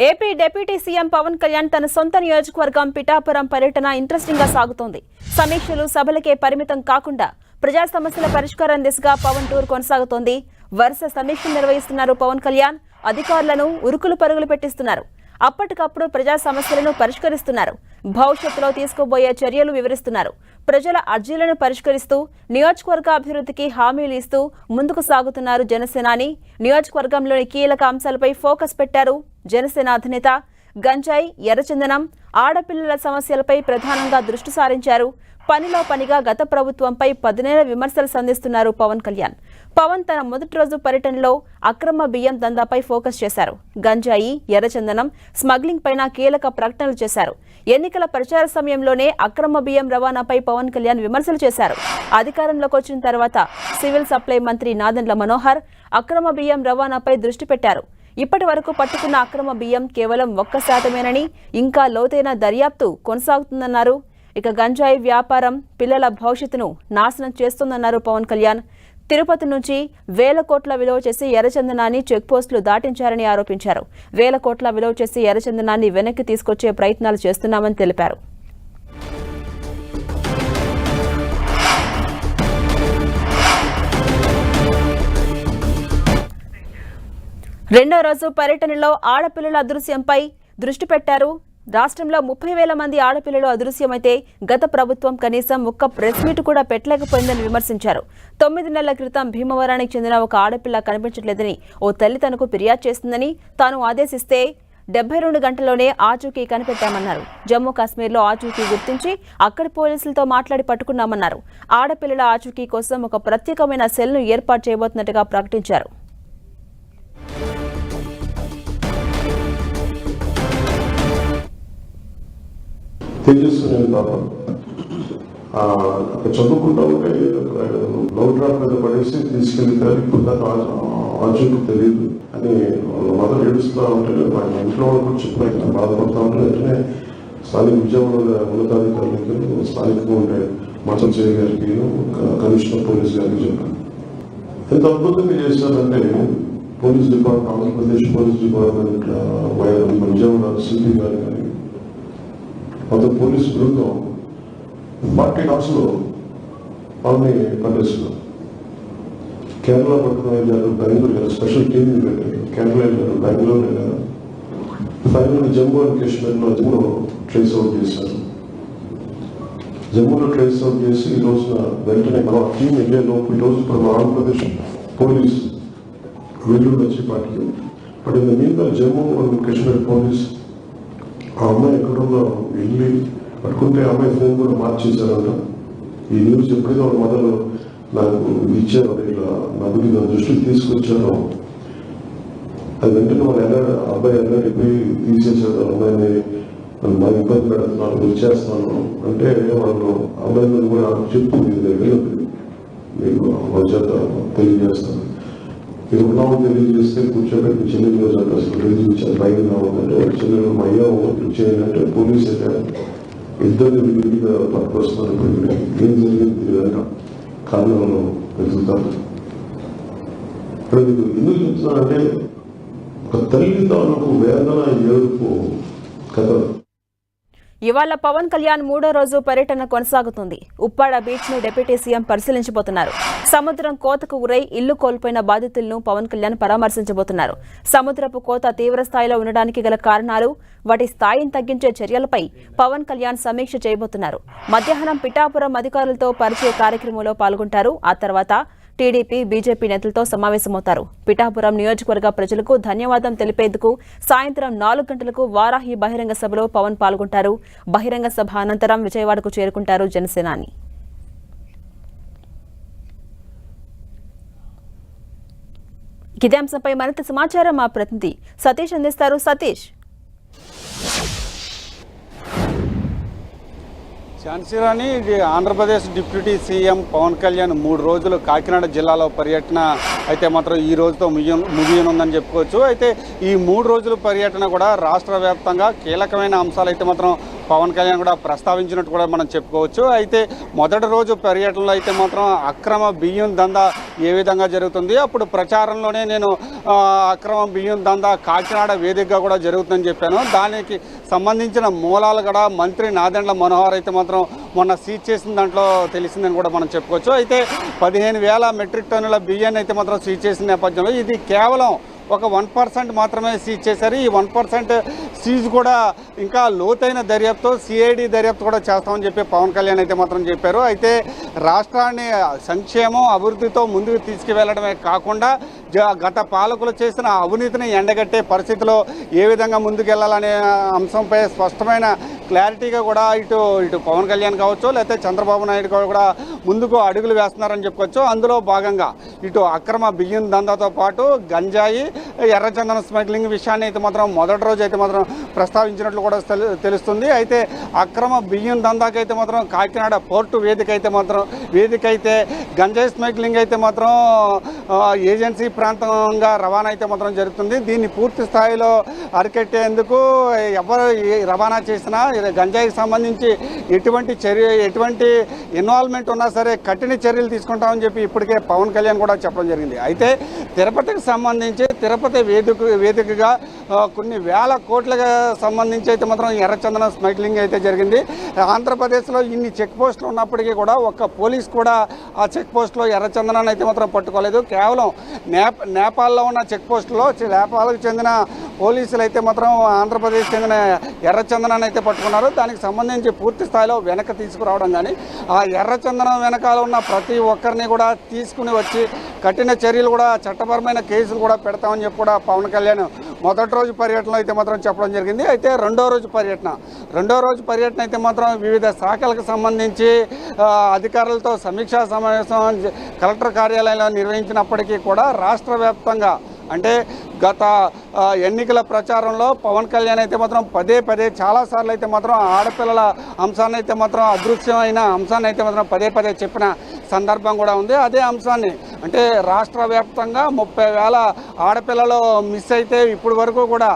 AP deputy CM Pawan Kalyan తన సొంత నియోజకవర్గం పిఠాపురం పర్యటన ఇంట్రెస్టింగ్ గా సాగుతోంది. సమీక్షలు సభలకే పరిమితం కాకుండా ప్రజా సమస్యల పరిష్కారం దిశగా పవన్ టూర్ కొనసాగుతోంది. వరుస సమీక్షలు నిర్వహిస్తున్నారు పవన్ కళ్యాణ్. అధికారులను ఉరుకులు పరుగులు పెట్టిస్తున్నారు. అప్పటికప్పుడు ప్రజా సమస్యలను పరిష్కరిస్తున్నారు. భవిష్యత్తులో తీసుకోబోయే చర్యలు వివరిస్తున్నారు. ప్రజల అర్జీలను పరిష్కరిస్తూ నియోజకవర్గ అభివృద్ధికి హామీలు ఇస్తూ ముందుకు సాగుతున్నారు జనసేనాని. నియోజకవర్గంలోని కీలక అంశాలపై ఫోకస్ పెట్టారు జనసేన అధినేత. గంజాయి, ఎర్రచందనం, ఆడపిల్లల సమస్యలపై ప్రధానంగా దృష్టి సారించారు. పనిలో పనిగా గత ప్రభుత్వంపై పదునేళ్ల విమర్శలు సంధిస్తున్నారు పవన్ కళ్యాణ్. పవన్ తన మొదటి రోజు పర్యటనలో అక్రమ బియ్యం దందాపై ఫోకస్ చేశారు. గంజాయి, ఎర్రచందనం స్మగ్లింగ్ పైన కీలక ప్రకటనలు చేశారు. ఎన్నికల ప్రచార సమయంలోనే అక్రమ బియ్యం రవాణాపై పవన్ కళ్యాణ్ విమర్శలు చేశారు. అధికారంలోకి వచ్చిన తర్వాత సివిల్ సప్లై మంత్రి నాదెండ్ల మనోహర్ అక్రమ బియ్యం రవాణాపై దృష్టి పెట్టారు. ఇప్పటి వరకు పట్టుకున్న అక్రమ బియ్యం కేవలం 1%, ఇంకా లోతైన దర్యాప్తు కొనసాగుతుందన్నారు. ఇక గంజాయి వ్యాపారం పిల్లల భవిష్యత్తును నాశనం చేస్తుందన్నారు పవన్ కళ్యాణ్. తిరుపతి నుంచి వేల కోట్ల విలువ చేసి ఎర్రచందనాన్ని చెక్పోస్టులు దాటించారని ఆరోపించారు. వేల కోట్ల విలువ చేసి ఎర్రచందనాన్ని వెనక్కి తీసుకొచ్చే ప్రయత్నాలు చేస్తున్నామని తెలిపారు. రెండో రోజు పర్యటనలో ఆడపిల్లల అదృశ్యంపై దృష్టి పెట్టారు. రాష్ట్రంలో 30,000 మంది ఆడపిల్లలు అదృశ్యమైతే గత ప్రభుత్వం కనీసం ఒక్క ప్రెస్ మీట్ కూడా పెట్టలేకపోయిందని విమర్శించారు. 9 నెలల క్రితం భీమవరానికి చెందిన ఒక ఆడపిల్ల కనిపించట్లేదని ఓ తల్లి తనకు ఫిర్యాదు చేస్తుందని తాను ఆదేశిస్తే 72 గంటల్లోనే ఆచూకీ కనిపెట్టామన్నారు. జమ్మూ కాశ్మీర్లో ఆచూకీ గుర్తించి అక్కడి పోలీసులతో మాట్లాడి పట్టుకున్నామన్నారు. ఆడపిల్లల ఆచూకీ కోసం ఒక ప్రత్యేకమైన సెల్ను ఏర్పాటు చేయబోతున్నట్టుగా ప్రకటించారు. తేజస్సు పాప అక్కడ చదువుకుంటా ఉంటే లవ్ డ్రాప్ మీద పడేసి తీసుకెళ్తారు. ఇప్పుడు దాకా ఆచూకు తెలియదు అని వాళ్ళ మదర్ ఏడుస్తూ ఉంటే మా ఇంట్లో వాళ్ళు కూడా చెప్పిన బాధపడతా ఉంటే వెంటనే స్థానిక విజయవాడ ఉన్నతాధికారులకి స్థానికంగా ఉండే మాచం చేయ గారికి కమిషనర్ పోలీస్ గారికి చెప్పాను. ఎంత అద్భుతంగా చేశారంటే police department, Andhra Pradesh police department Vijayawada CP గారు కానీ మొత్తం పోలీసు బృందం 40 డాక్స్లో వాళ్ళని పనిచేస్తున్నారు. కేరళ పట్టుకుని వెళ్ళారు, బెంగళూరు వెళ్ళారు, స్పెషల్ టీమ్ పెట్టారు. కేరళ వెళ్ళారు, బెంగళూరు వెళ్ళారు. ఫైనల్ జమ్మూ అండ్ కాశ్మీర్లో జమ్మూలో ట్రేస్ అవుట్ చేశారు. జమ్మూలో ట్రేస్ అవుట్ చేసి ఈ రోజున వెంటనే మనం ఆ టీం వెళ్ళే లోపు ఈరోజు ఇప్పుడు మన ఆంధ్రప్రదేశ్ పోలీస్ వెల్లుడు వచ్చి party. But in the mean Jammu and Kashmir police ఆ అమ్మాయి ఎక్కడున్నా వెళ్ళి పట్టుకుంటే అమ్మాయి ఫోన్ కూడా మార్చేశారంట. ఈ న్యూస్ ఎప్పుడైతే వాళ్ళ మదర్ నాకు ఇచ్చారో ఇలా నా గురించి నా దృష్టికి తీసుకొచ్చారో అది వెంటనే వాళ్ళు అబ్బాయి వెళ్ళిపోయి తీసేసారు. అమ్మాయిని నాకు ఇబ్బంది పెడుతున్నాను, వచ్చేస్తున్నాను అంటే వాళ్ళు అబ్బాయి కూడా చెప్పు వెళ్ళదు మీకు వాళ్ళ చేత తెలియజేస్తాను. మీరు ఉన్నామో తెలియజేస్తే కూర్చోబెట్టి చెల్లెలు అసలు తెలియజేసారు. బయట రావద్దంటే చెల్లెలు మా అయ్యా చేయాలంటే పోలీసు అయితే ఇద్దరు విడిగా పట్టుకొస్తున్నారు. ఇప్పుడు ఏం జరిగింది తెలియదు కారణంలో వెతుకుతారు. ఇప్పుడు మీకు ఎందుకు చెప్తున్నానంటే ఒక తల్లి తాలూకు వేదన ఏడుపు కథ. ఇవాళ పవన్ కళ్యాణ్ మూడో రోజు పర్యటన కొనసాగుతుంది. ఉప్పాడ బీచ్ ను డిప్యూటీ సీఎం పరిశీలించబోతున్నారు. సముద్రం కోతకు గురై ఇల్లు కోల్పోయిన బాధితులను పవన్ కళ్యాణ్ పరామర్శించబోతున్నారు. సముద్రపు కోత తీవ్ర స్థాయిలో ఉండడానికి గల కారణాలు, వాటి స్థాయిని తగ్గించే చర్యలపై పవన్ కళ్యాణ్ సమీక్ష చేయబోతున్నారు. మధ్యాహ్నం పిఠాపురం అధికారులతో పరిచయ కార్యక్రమంలో పాల్గొంటారు. ఆ తర్వాత టీడీపీ, బీజేపీ నేతలతో సమావేశమవుతారు. పిఠాపురం నియోజకవర్గ ప్రజలకు ధన్యవాదం తెలిపేందుకు సాయంత్రం 4 గంటలకు వారాహి బహిరంగ సభలో పవన్ పాల్గొంటారు. బహిరంగ సభ అనంతరం విజయవాడకు చేరుకుంటారు జనసేనాని. ఇదే అంశంపై మరింత సమాచారం మా ప్రతినిధి సతీష్ అందిస్తారు. సతీష్, ఝాన్సీరాణి, ఆంధ్రప్రదేశ్ డిప్యూటీ సీఎం పవన్ కళ్యాణ్ 3 రోజులు కాకినాడ జిల్లాలో పర్యటన అయితే మాత్రం ఈ రోజుతో ముగియనుందని చెప్పుకోవచ్చు. అయితే ఈ 3 రోజుల పర్యటన కూడా రాష్ట్ర వ్యాప్తంగా కీలకమైన అంశాలు అయితే మాత్రం పవన్ కళ్యాణ్ కూడా ప్రస్తావించినట్టు కూడా మనం చెప్పుకోవచ్చు. అయితే మొదటి రోజు పర్యటనలో అయితే మాత్రం అక్రమ బియ్యం దందా ఏ విధంగా జరుగుతుంది, అప్పుడు ప్రచారంలోనే నేను అక్రమ బియ్యం దందా కాకినాడ వేదికగా కూడా జరుగుతుందని చెప్పాను. దానికి సంబంధించిన మూలాలు కూడా మంత్రి నాదెండ్ల మనోహర్ అయితే మాత్రం మొన్న సీజ్ చేసిన దాంట్లో తెలిసిందని కూడా మనం చెప్పుకోవచ్చు. అయితే 15,000 మెట్రిక్ టన్నుల బియ్యాన్ని అయితే మాత్రం సీజ్ చేసిన నేపథ్యంలో ఇది కేవలం ఒక 1% మాత్రమే సీజ్ చేశారు. ఈ 1% సీజ్ కూడా ఇంకా లోతైన దర్యాప్తు సిఐడి దర్యాప్తు కూడా చేస్తామని చెప్పి పవన్ కళ్యాణ్ అయితే మాత్రం చెప్పారు. అయితే రాష్ట్రాన్ని సంక్షేమం అభివృద్ధితో ముందుకు తీసుకువెళ్ళడమే కాకుండా గత పాలకులు చేసిన అవినీతిని ఎండగట్టే పరిస్థితిలో ఏ విధంగా ముందుకెళ్లాలనే అంశంపై స్పష్టమైన క్లారిటీగా కూడా ఇటు పవన్ కళ్యాణ్ కావచ్చు, లేకపోతే చంద్రబాబు నాయుడు కూడా ముందుకు అడుగులు వేస్తున్నారని చెప్పుకోవచ్చు. అందులో భాగంగా ఇటు అక్రమ బియ్యం దందాతో పాటు గంజాయి, ఎర్రచందన స్మగ్లింగ్ విషయాన్ని అయితే మాత్రం మొదటి రోజు అయితే మాత్రం ప్రస్తావించినట్లు కూడా తెలుస్తుంది. అయితే అక్రమ బియ్యం దందాకైతే మాత్రం కాకినాడ పోర్టు వేదిక అయితే గంజాయి స్మగ్లింగ్ అయితే మాత్రం ఏజెన్సీ ప్రాంతంగా రవాణా అయితే మాత్రం జరుగుతుంది. దీన్ని పూర్తి స్థాయిలో అరికట్టేందుకు ఎవరు రవాణా చేసినా గంజాయికి సంబంధించి ఎటువంటి ఇన్వాల్వ్మెంట్ ఉన్నా సరే కఠిన చర్యలు తీసుకుంటామని చెప్పి ఇప్పటికే పవన్ కళ్యాణ్ కూడా చెప్పడం జరిగింది. అయితే తిరుపతికి సంబంధించి తిరుపతి వేదికగా కొన్ని వేల కోట్లకు సంబంధించి అయితే మాత్రం ఎర్రచందన స్మగ్లింగ్ అయితే జరిగింది. ఆంధ్రప్రదేశ్లో ఇన్ని చెక్ పోస్టులు ఉన్నప్పటికీ కూడా ఒక్క పోలీస్ కూడా ఆ చెక్ పోస్టులో ఎర్రచందనాన్ని అయితే మాత్రం పట్టుకోలేదు. కేవలం నేపాల్లో ఉన్న చెక్ పోస్టులో నేపాల్కి చెందిన పోలీసులు అయితే మాత్రం ఆంధ్రప్రదేశ్ చెందిన ఎర్రచందనాన్ని అయితే పట్టుకున్నారు. దానికి సంబంధించి పూర్తి స్థాయిలో వెనక్కి తీసుకురావడం కానీ ఆ ఎర్రచందనం వెనకాల ఉన్న ప్రతి ఒక్కరిని కూడా తీసుకుని వచ్చి కఠిన చర్యలు కూడా చట్టపరమైన కేసులు కూడా పెడతామని చెప్పి కూడా పవన్ కళ్యాణ్ మొదటి రోజు పర్యటనలో అయితే మాత్రం చెప్పడం జరిగింది. అయితే రెండో రోజు పర్యటన అయితే మాత్రం వివిధ శాఖలకు సంబంధించి అధికారులతో సమీక్షా సమావేశం కలెక్టర్ కార్యాలయంలో నిర్వహించినప్పటికీ కూడా రాష్ట్ర వ్యాప్తంగా అంటే గత ఎన్నికల ప్రచారంలో పవన్ కళ్యాణ్ అయితే మాత్రం పదే చాలాసార్లు అయితే మాత్రం ఆడపిల్లల అంశాన్ని అయితే మాత్రం అదృశ్యమైన అంశాన్ని అయితే మాత్రం పదే చెప్పిన సందర్భం కూడా ఉంది. అదే అంశాన్ని అంటే రాష్ట్ర వ్యాప్తంగా 30,000 ఆడపిల్లలు మిస్ అయితే ఇప్పటి వరకు కూడా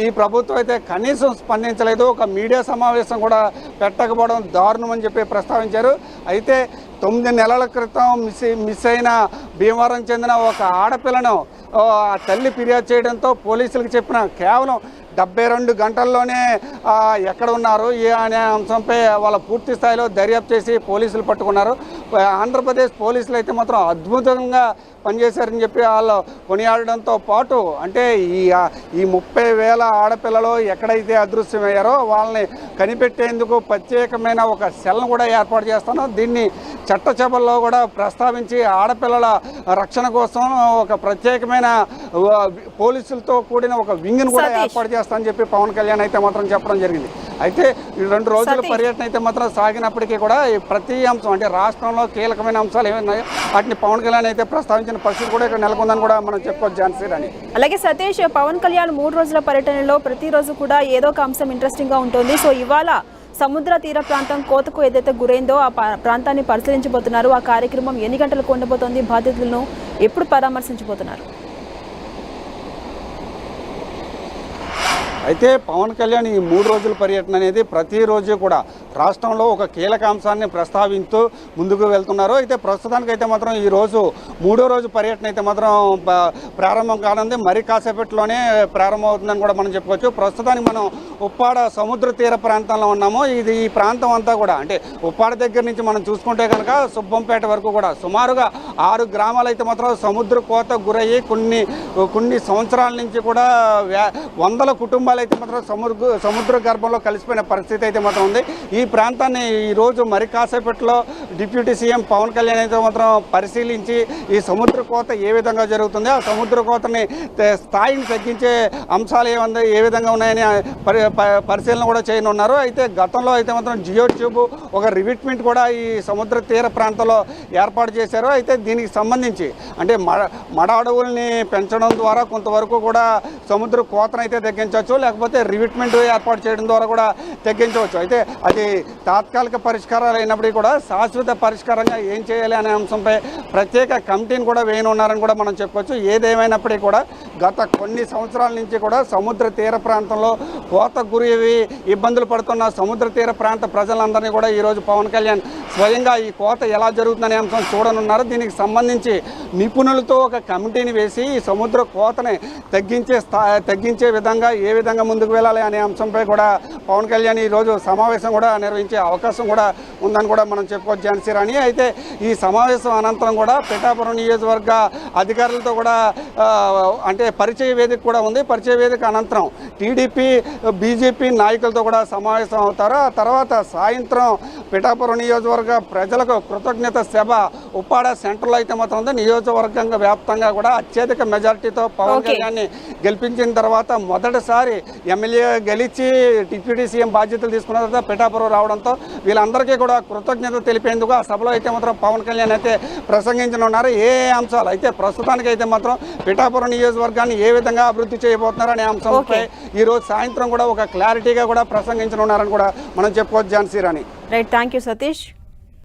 ఈ ప్రభుత్వం అయితే కనీసం స్పందించలేదు. ఒక మీడియా సమావేశం కూడా పెట్టకపోవడం దారుణం అని చెప్పి ప్రస్తావించారు. అయితే 9 నెలల క్రితం మిస్ అయిన భీమవరం చెందిన ఒక ఆడపిల్లను తల్లి ఫిర్యాదు చేయడంతో పోలీసులకు చెప్పిన కేవలం 72 గంటల్లోనే ఎక్కడ ఉన్నారు అనే అంశంపై వాళ్ళ పూర్తి స్థాయిలో దర్యాప్తు చేసి పోలీసులు పట్టుకున్నారు. ఆంధ్రప్రదేశ్ పోలీసులు అయితే మాత్రం అద్భుతంగా పనిచేశారని చెప్పి వాళ్ళు కొనియాడడంతో పాటు అంటే ఈ 30,000 ఆడపిల్లలు ఎక్కడైతే అదృశ్యమయ్యారో వాళ్ళని కనిపెట్టేందుకు ప్రత్యేకమైన ఒక సెల్ను కూడా ఏర్పాటు చేస్తాను. దీన్ని చట్టసభల్లో కూడా ప్రస్తావించి ఆడపిల్లల రక్షణ కోసం ఒక ప్రత్యేకమైన పోలీసులతో కూడిన ఒక వింగ్ను కూడా ఏర్పాటు చేస్తామని చెప్పి పవన్ కళ్యాణ్ అయితే మాత్రం చెప్పడం జరిగింది. అయితే ఈ 2 రోజుల పర్యటన అయితే మాత్రం సాగినప్పటికీ కూడా ప్రతి అంశం అంటే రాష్ట్రంలో కీలకమైన అంశాలు ఏమన్నాయో వాటిని పవన్ కళ్యాణ్ అయితే ప్రస్తావించిన పరిస్థితి కూడా ఇక్కడ నెలకొందని కూడా మనం చెప్పుకోవచ్చు ఝాన్సీ రాణి. అలాగే సతీష్, పవన్ కళ్యాణ్ 3 రోజుల పర్యటనలో ప్రతిరోజు కూడా ఏదో ఒక అంశం ఇంట్రెస్టింగ్ గా ఉంటుంది. సో ఇవాళ సముద్ర తీర ప్రాంతం కోతకు ఏదైతే గురైందో ఆ ప్రాంతాన్ని పరిశీలించబోతున్నారు. ఆ కార్యక్రమం ఎన్ని గంటలకు ఉండబోతోంది, బాధితులను ఎప్పుడు పరామర్శించబోతున్నారు? అయితే పవన్ కళ్యాణ్ ఈ 3 రోజుల పర్యటన అనేది ప్రతిరోజు కూడా రాష్ట్రంలో ఒక కీలక అంశాన్ని ప్రస్తావిస్తూ ముందుకు వెళ్తున్నారు. అయితే ప్రస్తుతానికైతే మాత్రం ఈరోజు 3వ రోజు పర్యటన అయితే మాత్రం ప్రారంభం కానుంది. మరి కాసేపట్లోనే ప్రారంభమవుతుందని కూడా మనం చెప్పుకోవచ్చు. ప్రస్తుతానికి మనం ఉప్పాడ సముద్ర తీర ప్రాంతంలో ఉన్నాము. ఈ ప్రాంతం అంతా కూడా అంటే ఉప్పాడ దగ్గర నుంచి మనం చూసుకుంటే కనుక సుబ్బంపేట వరకు కూడా సుమారుగా 6 గ్రామాలు అయితే మాత్రం సముద్ర కోత గురయ్యి కొన్ని సంవత్సరాల నుంచి కూడా వందల కుటుంబాలు అయితే మాత్రం సముద్ర గర్భంలో కలిసిపోయిన పరిస్థితి అయితే మాత్రం ఉంది. ఈ ప్రాంతాన్ని ఈరోజు మరి కాసేపట్లో డిప్యూటీ సీఎం పవన్ కళ్యాణ్ అయితే మాత్రం పరిశీలించి ఈ సముద్ర కోత ఏ విధంగా జరుగుతుంది, ఆ సముద్ర కోతని స్థాయిని తగ్గించే అంశాలు ఏ విధంగా ఉన్నాయని పరిశీలన కూడా చేయనున్నారు. అయితే గతంలో అయితే మాత్రం జియో ట్యూబ్ ఒక రివిట్మెంట్ కూడా ఈ సముద్ర తీర ప్రాంతంలో ఏర్పాటు చేశారు. అయితే దీనికి సంబంధించి అంటే మడ అడవుల్ని పెంచడం ద్వారా కొంతవరకు కూడా సముద్ర కోతనైతే తగ్గించవచ్చు, లేకపోతే రివిట్మెంట్ ఏర్పాటు చేయడం ద్వారా కూడా తగ్గించవచ్చు. అయితే అది తాత్కాలిక పరిష్కారాలు అయినప్పటికీ కూడా శాశ్వత శాశ్వత పరిష్కారంగా ఏం చేయాలి అనే అంశంపై ప్రత్యేక కమిటీని కూడా వేయనున్నారని కూడా మనం చెప్పుకోవచ్చు. ఏదేమైనప్పటికీ కూడా గత కొన్ని సంవత్సరాల నుంచి కూడా సముద్ర తీర ప్రాంతంలో కోతకు గురి ఇబ్బందులు పడుతున్న సముద్ర తీర ప్రాంత ప్రజలందరినీ కూడా ఈరోజు పవన్ కళ్యాణ్ స్వయంగా ఈ కోత ఎలా జరుగుతుందనే అంశం చూడనున్నారు. దీనికి సంబంధించి నిపుణులతో ఒక కమిటీని వేసి ఈ సముద్ర కోతని తగ్గించే విధంగా ఏ విధంగా ముందుకు వెళ్ళాలి అనే అంశంపై కూడా పవన్ కళ్యాణ్ ఈరోజు సమావేశం కూడా నిర్వహించే అవకాశం కూడా ఉందని కూడా మనం చెప్పుకోవచ్చు ఝాన్సీ రాణి. అయితే ఈ సమావేశం అనంతరం కూడా పిఠాపురం నియోజకవర్గ అధికారులతో కూడా అంటే పరిచయ వేదిక కూడా ఉంది. పరిచయ వేదిక అనంతరం టీడీపీ బీజేపీ నాయకులతో కూడా సమావేశం అవుతారు. ఆ తర్వాత సాయంత్రం పిఠాపురం నియోజకవర్గ ప్రజలకు కృతజ్ఞత సభ ఉప్పాడ సెంటర్లో అయితే మాత్రం ఉంది. నియోజకవర్గంగా వ్యాప్తంగా కూడా అత్యధిక మెజారిటీతో పవన్ కళ్యాణ్ గెలిపించిన తర్వాత మొదటిసారి ఎమ్మెల్యే గెలిచి డిప్యూటీ సీఎం బాధ్యతలు తీసుకున్న తర్వాత పిఠాపురం రావడంతో వీళ్ళందరికీ కూడా కృతజ్ఞత తెలిపేందుకు ఆ సభలో అయితే మాత్రం పవన్ కళ్యాణ్ అయితే ప్రసంగించనున్నారు. ఏ అంశాలు అయితే ప్రస్తుతానికి అయితే మాత్రం పిఠాపురం నియోజకవర్గాన్ని ఏ విధంగా అభివృద్ధి చేయబోతున్నారు అనే అంశంపై ఈరోజు సాయంత్రం కూడా ఒక క్లారిటీగా కూడా ప్రసంగించనున్నారని కూడా మనం చెప్పుకోవచ్చు Jhansi Rani. Right, thank you Satish.